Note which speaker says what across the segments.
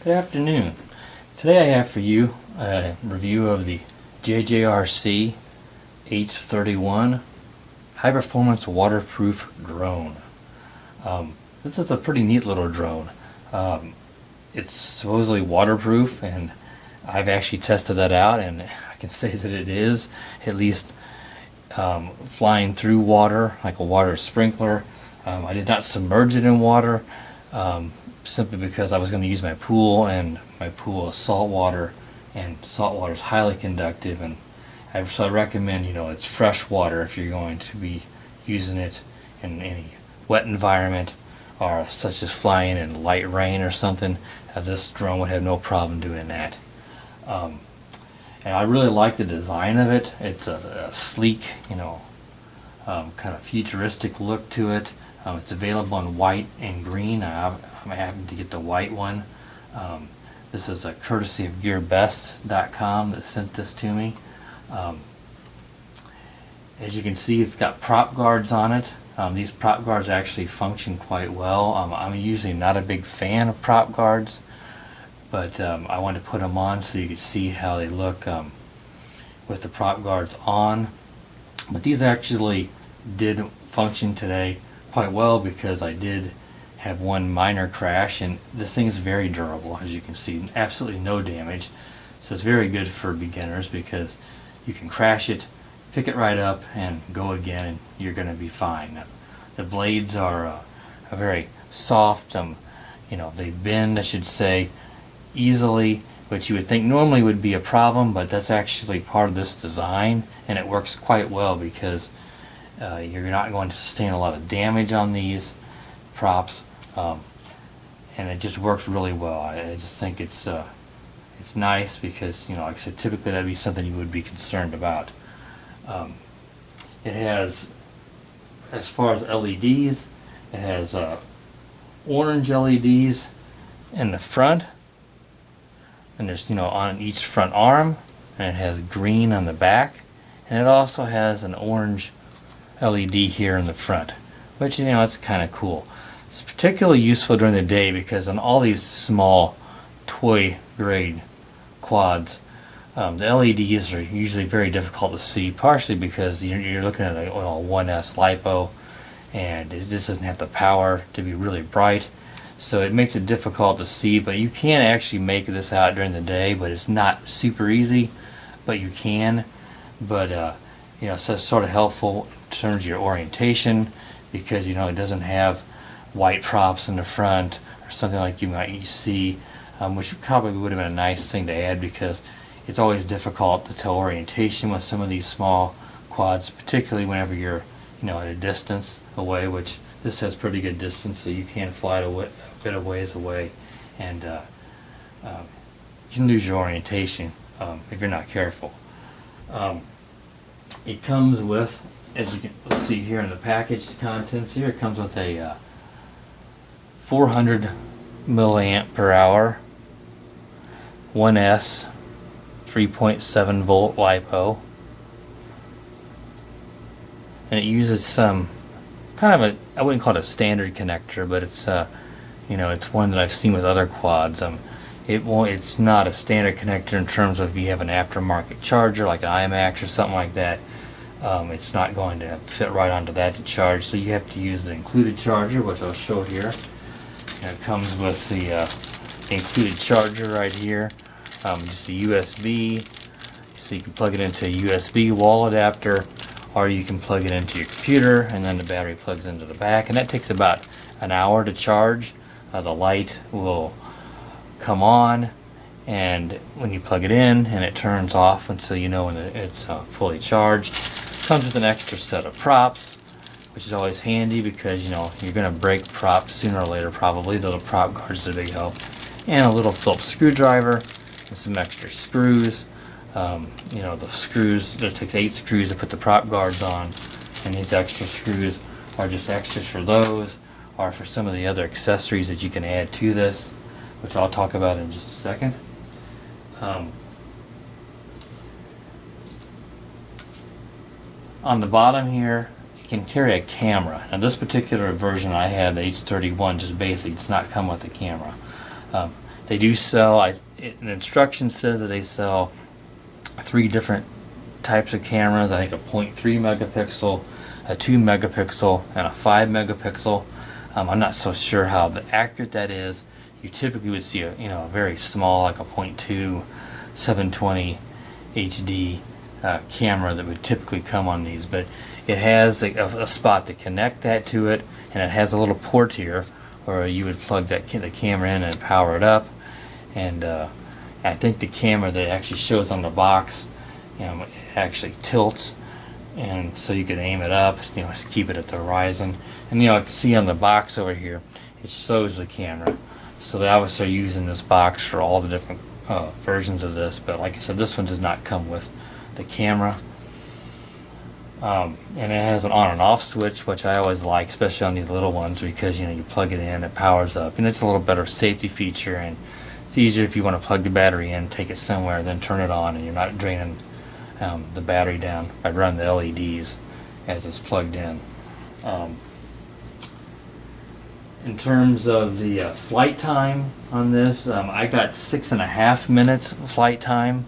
Speaker 1: Good afternoon. Today I have for you a review of the JJRC H31 High Performance Waterproof Drone. This is a pretty neat little drone. It's supposedly waterproof, and I've actually tested that out, and I can say that it is, at least flying through water like a water sprinkler. I did not submerge it in water. Simply because I was going to use my pool, and my pool is salt water, and salt water is highly conductive, and so I recommend, it's fresh water if you're going to be using it in any wet environment, or such as flying in light rain or something. This drone would have no problem doing that. And I really like the design of it. It's a sleek, kind of futuristic look to it. It's available in white and green. I'm happy to get the white one. This is a courtesy of GearBest.com that sent this to me. As you can see, it's got prop guards on it. These prop guards actually function quite well. I'm usually not a big fan of prop guards, but I wanted to put them on so you could see how they look with the prop guards on. But these actually did function today quite well, because I did have one minor crash, and this thing is very durable, as you can see, absolutely no damage. So it's very good for beginners, because you can crash it, pick it right up, and go again, and you're going to be fine. Now, the blades are very soft. They bend, I should say, easily, which you would think normally would be a problem, but that's actually part of this design, and it works quite well, because you're not going to sustain a lot of damage on these props, and it just works really well. I just think it's nice, because like I said, typically that'd be something you would be concerned about. It has, as far as LEDs, it has orange LEDs in the front, and there's on each front arm, and it has green on the back, and it also has an orange LED here in the front, which it's kind of cool. It's particularly useful during the day, because on all these small toy grade quads, the LEDs are usually very difficult to see, partially because you're looking at a 1S LiPo, and it just doesn't have the power to be really bright, so it makes it difficult to see. But you can actually make this out during the day, but it's not super easy, but you can. But so it's sort of helpful in terms of your orientation, because it doesn't have white props in the front or something like you might see, which probably would have been a nice thing to add, because it's always difficult to tell orientation with some of these small quads, particularly whenever you're at a distance away, which this has pretty good distance, so you can fly it a bit of ways away, and you can lose your orientation if you're not careful. It comes with, as you can see here in the package, the contents here, it comes with a 400 milliamp per hour 1S 3.7 volt LiPo, and it uses some kind of I wouldn't call it a standard connector, but it's it's one that I've seen with other quads. It's not a standard connector in terms of if you have an aftermarket charger like an iMax or something like that. It's not going to fit right onto that to charge, so you have to use the included charger, which I'll show here. And it comes with the included charger right here, just a USB, so you can plug it into a USB wall adapter, or you can plug it into your computer, and then the battery plugs into the back, and that takes about an hour to charge. The light will come on, and when you plug it in, and it turns off until when it's fully charged. Comes with an extra set of props, which is always handy, because you're going to break props sooner or later probably. The little prop guards are a big help, and a little Phillips screwdriver and some extra screws. The screws, it takes 8 screws to put the prop guards on, and these extra screws are just extras for those, or for some of the other accessories that you can add to this, which I'll talk about in just a second. On the bottom here, you can carry a camera. Now this particular version I had, the H31, just basic, does not come with a camera. They do sell, an instruction says that they sell 3 different types of cameras. I think a 0.3 megapixel, a 2 megapixel, and a 5 megapixel. I'm not so sure how accurate that is. You typically would see a very small, like a 0.2 720 HD camera that would typically come on these, but it has a spot to connect that to it, and it has a little port here where you would plug the camera in and power it up. And I think the camera that actually shows on the box, it actually tilts, and so you can aim it up, just keep it at the horizon. And you can see on the box over here, it shows the camera. So they obviously are using this box for all the different versions of this, but like I said, this one does not come with the camera. And it has an on and off switch, which I always like, especially on these little ones, because you plug it in, it powers up, and it's a little better safety feature, and it's easier if you want to plug the battery in, take it somewhere, then turn it on, and you're not draining the battery down by running the LEDs as it's plugged in. In terms of the flight time on this, I got 6.5 minutes flight time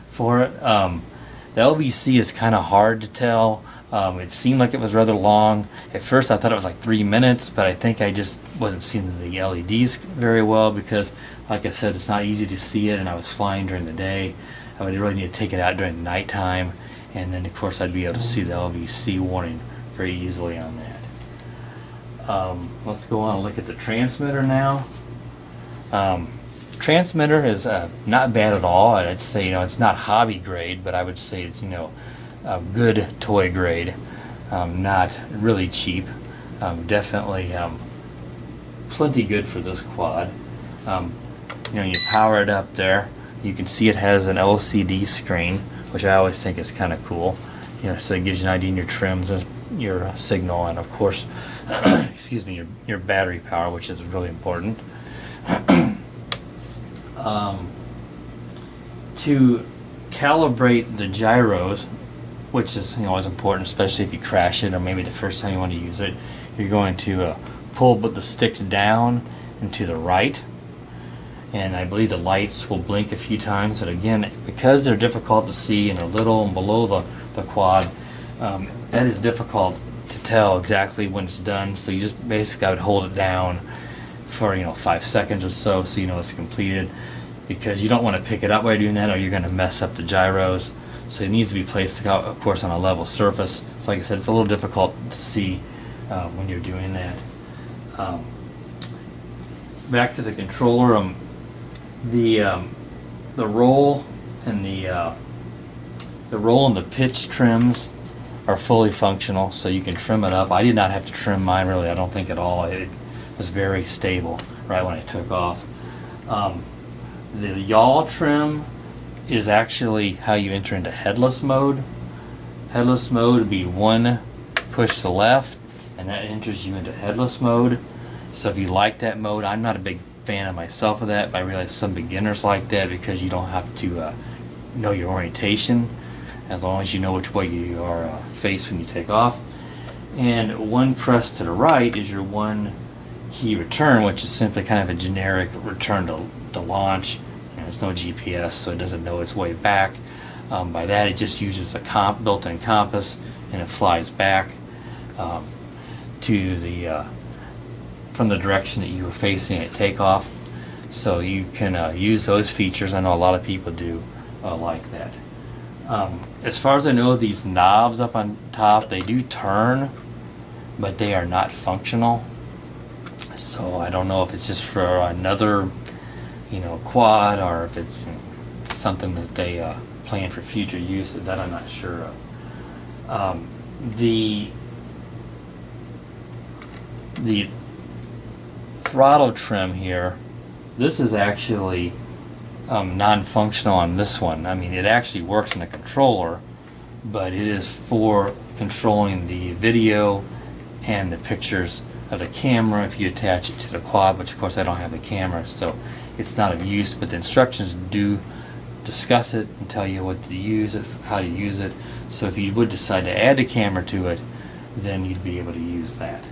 Speaker 1: for it. The LVC is kind of hard to tell. It seemed like it was rather long. At first I thought it was like 3 minutes, but I think I just wasn't seeing the LEDs very well because, like I said, it's not easy to see it, and I was flying during the day. I would really need to take it out during the nighttime, and then of course I'd be able to see the LVC warning very easily on that. Let's go on and look at the transmitter now. Transmitter is not bad at all. I'd say it's not hobby grade, but I would say it's a good toy grade, not really cheap. Definitely plenty good for this quad. You power it up there. You can see it has an LCD screen, which I always think is kind of cool. So it gives you an idea in your trims and your signal, and of course, excuse me, your battery power, which is really important. To calibrate the gyros, which is always important, especially if you crash it or maybe the first time you want to use it, you're going to pull the sticks down and to the right, and I believe the lights will blink a few times. And again, because they're difficult to see and they're little and below the quad, that is difficult to tell exactly when it's done. So you just basically, I would hold it down for 5 seconds or so it's completed, because you don't want to pick it up while you're doing that, or you're going to mess up the gyros. So it needs to be placed, of course, on a level surface. So like I said, it's a little difficult to see when you're doing that. Back to the controller, the roll and the pitch trims are fully functional, so you can trim it up. I did not have to trim mine really, I don't think at all. It was very stable right when I took off. The yaw trim is actually how you enter into headless mode. Headless mode would be one push to the left, and that enters you into headless mode. So if you like that mode, I'm not a big fan of myself of that, but I realize some beginners like that because you don't have to know your orientation, as long as you know which way you are faced when you take off. And one press to the right is your one key return, which is simply kind of a generic return to launch. There's no GPS, so it doesn't know its way back. By that, it just uses a built-in compass, and it flies back to the from the direction that you were facing at takeoff. So you can use those features. I know a lot of people do like that. As far as I know, these knobs up on top, they do turn, but they are not functional. So I don't know if it's just for another quad, or if it's something that they plan for future use. That I'm not sure of. The throttle trim here, this is actually non-functional on this one. I mean, it actually works in a controller, but it is for controlling the video and the pictures of the camera if you attach it to the quad, which of course I don't have the camera, so it's not of use, but the instructions do discuss it and tell you what to use it, how to use it. So if you would decide to add the camera to it, then you'd be able to use that.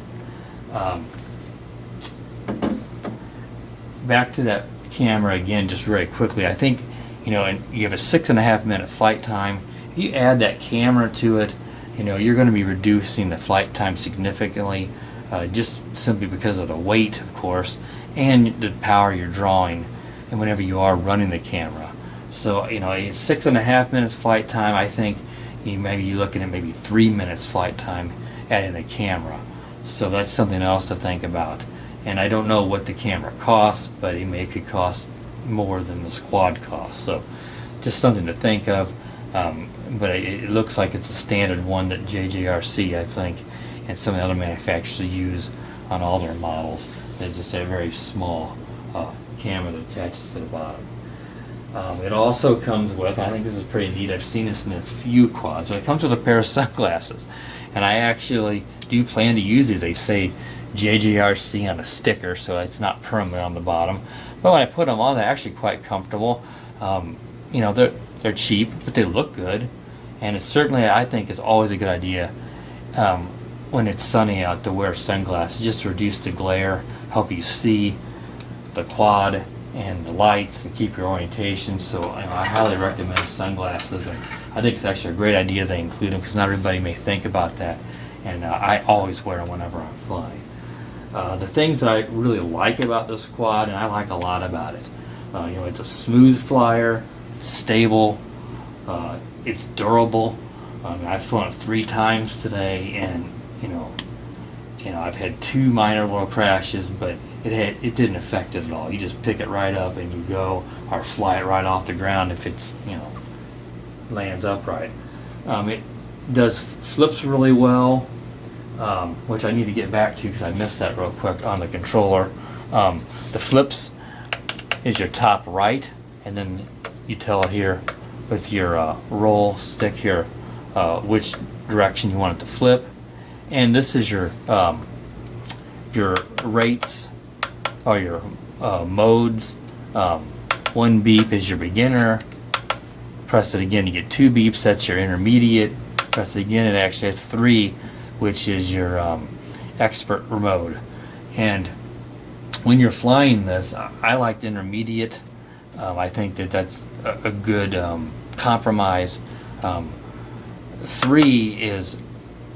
Speaker 1: Back to that camera again just very quickly. I think, you know, and you have a 6.5 minute flight time. If you add that camera to it, you know, you're going to be reducing the flight time significantly, just simply because of the weight, of course, and the power you're drawing, and whenever you are running the camera. So, you know, a 6.5 minutes flight time, I think maybe you're looking at maybe 3 minutes flight time adding the camera. So that's something else to think about. And I don't know what the camera costs, but it could cost more than this quad costs. So just something to think of. But it looks like it's a standard one that JJRC, I think, and some of the other manufacturers use on all their models. It's just a very small camera that attaches to the bottom. It also comes with, I think this is pretty neat, I've seen this in a few quads, but it comes with a pair of sunglasses. And I actually do plan to use these. They say JJRC on a sticker, so it's not permanent on the bottom. But when I put them on, they're actually quite comfortable. You know, they're cheap, but they look good. And it's certainly, I think, it's always a good idea when it's sunny out to wear sunglasses, just to reduce the glare, help you see the quad and the lights and keep your orientation. So you know, I highly recommend sunglasses, and I think it's actually a great idea they include them, because not everybody may think about that, and I always wear them whenever I'm flying. The things that I really like about this quad, and I like a lot about it, you know, it's a smooth flyer, it's stable, it's durable. I've flown it 3 times today, and you know, I've had 2 minor little crashes, but it didn't affect it at all. You just pick it right up and you go, or fly it right off the ground if it's, you know, lands upright. It does flips really well, which I need to get back to because I missed that real quick on the controller. The flips is your top right, and then you tell it here with your roll stick here which direction you want it to flip. And this is your rates, or your modes. 1 beep is your beginner. Press it again, you get 2 beeps, that's your intermediate. Press it again, it actually has 3, which is your expert mode. And when you're flying this, I like the intermediate. I think that's a good compromise. 3 is,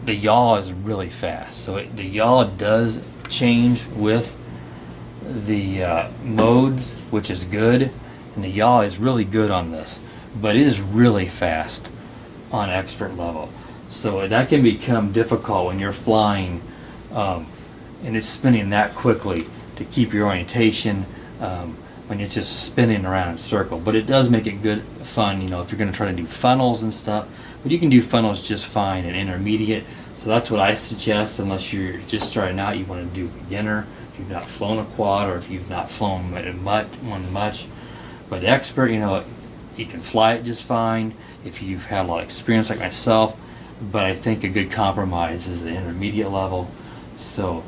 Speaker 1: the yaw is really fast, so the yaw does change with the modes, which is good, and the yaw is really good on this, but it is really fast on expert level. So that can become difficult when you're flying and it's spinning that quickly to keep your orientation when it's just spinning around in a circle. But it does make it good fun, you know, if you're going to try to do funnels and stuff. But you can do funnels just fine in intermediate. So that's what I suggest, unless you're just starting out, you want to do beginner, if you've not flown a quad, or if you've not flown much. But the expert, you know, you can fly it just fine if you've had a lot of experience like myself. But I think a good compromise is the intermediate level. So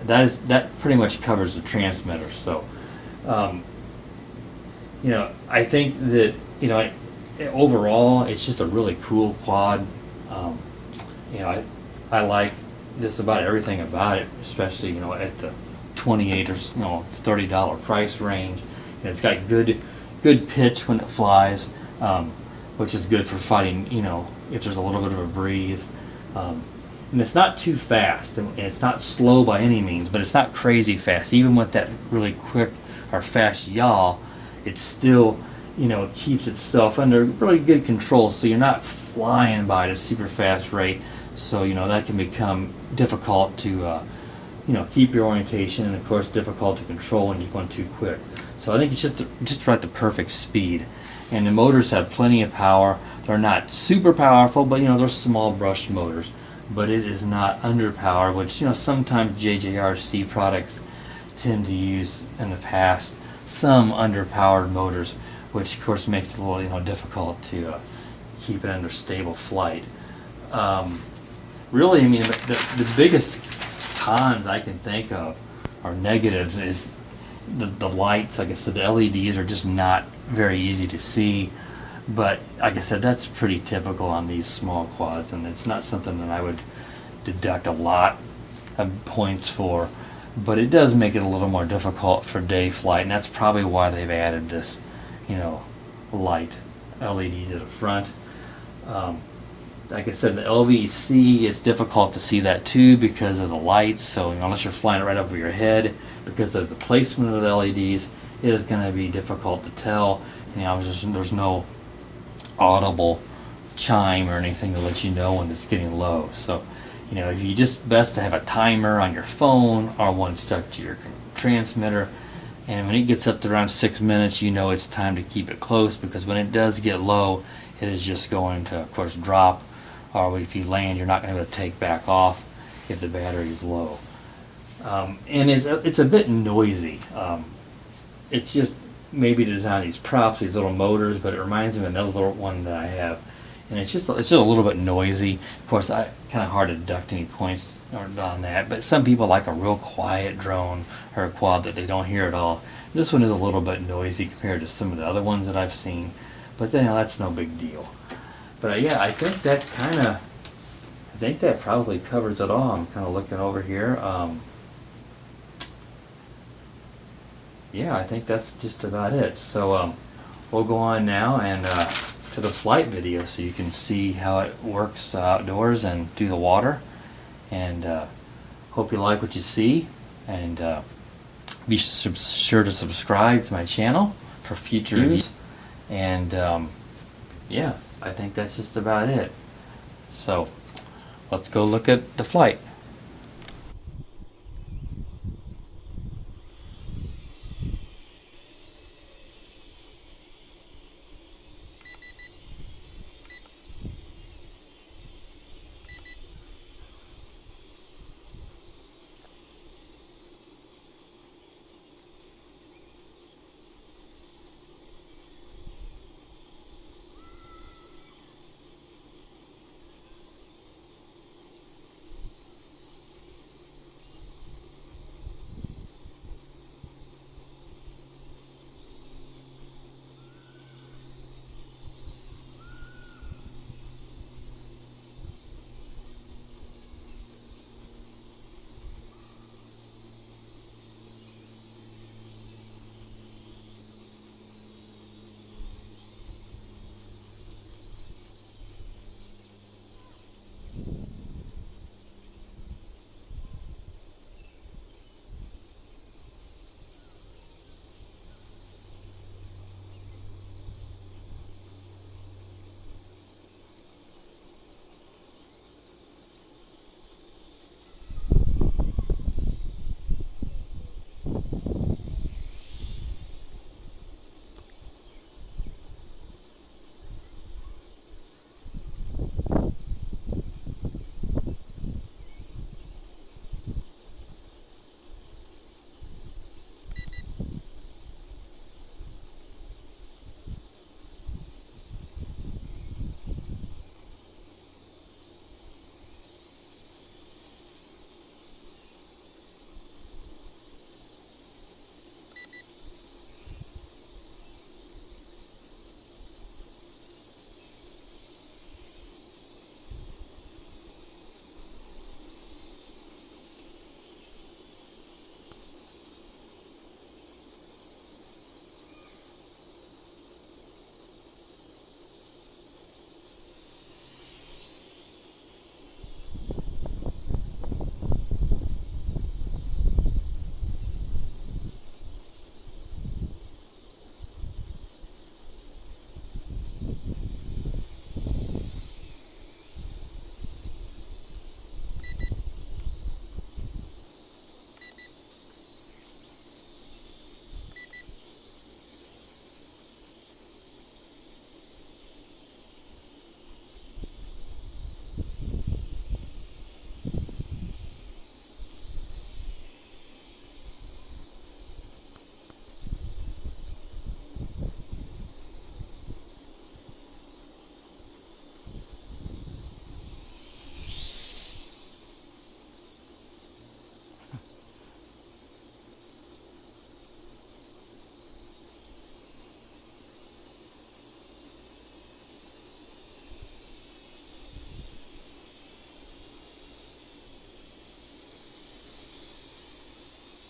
Speaker 1: that pretty much covers the transmitter. So you know, I think that, you know, overall it's just a really cool quad. You know, I like just about everything about it, especially, you know, at the $28 or $30 price range. And it's got good pitch when it flies, which is good for fighting, you know, if there's a little bit of a breeze. And it's not too fast, and it's not slow by any means, but it's not crazy fast. Even with that really quick or fast yaw, it still, you know, keeps itself under really good control, so you're not flying by at a super fast rate. So, you know, that can become difficult to, you know, keep your orientation, and of course difficult to control when you're going too quick. So I think it's just right the perfect speed. And the motors have plenty of power. They're not super powerful, but, you know, they're small brushed motors. But it is not underpowered, which, you know, sometimes JJRC products tend to use in the past some underpowered motors, which of course makes it a little, you know, difficult to keep it under stable flight. Really, I mean, the biggest cons I can think of, or negatives, is the lights. Like I said, the LEDs are just not very easy to see. But like I said, that's pretty typical on these small quads, and it's not something that I would deduct a lot of points for. but it does make it a little more difficult for day flight, and that's probably why they've added this, you know, light LED to the front. Like I said, the LVC, it's difficult to see that too because of the lights. So unless you're flying it right over your head, because of the placement of the LEDs, it is going to be difficult to tell. You know, there's no audible chime or anything to let you know when it's getting low. So, you know, if you just best to have a timer on your phone or one stuck to your transmitter, and when it gets up to around 6 minutes, you know it's time to keep it close, because when it does get low, it is just going to, of course, drop, or if you land, you're not going to be able to take back off if the battery is low. And it's a bit noisy. It's just maybe to design these props, these little motors, but it reminds me of another little one that I have, and it's just a little bit noisy. Of course, I kind of hard to deduct any points on that, but some people like a real quiet drone or a quad that they don't hear at all. This one is a little bit noisy compared to some of the other ones that I've seen, but then, you know, that's no big deal. But yeah, I think that probably covers it all. I'm kind of looking over here. Yeah, I think that's just about it. So we'll go on now and to the flight video so you can see how it works outdoors and through the water. And hope you like what you see. And be sure to subscribe to my channel for future reviews. And yeah, I think that's just about it. So let's go look at the flight.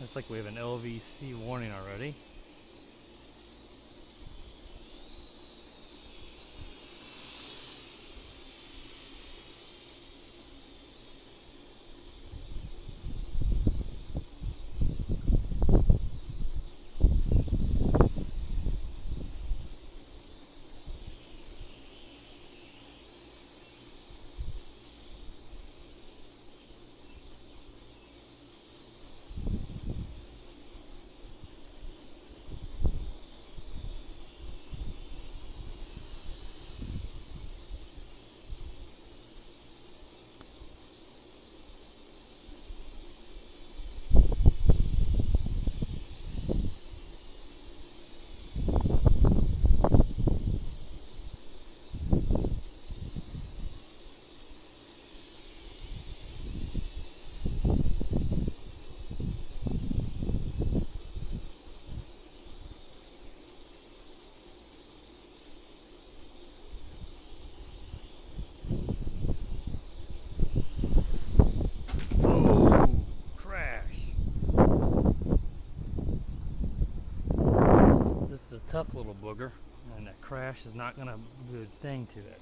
Speaker 1: Looks like we have an LVC warning already. Tough little booger, and that crash is not going to do a thing to it.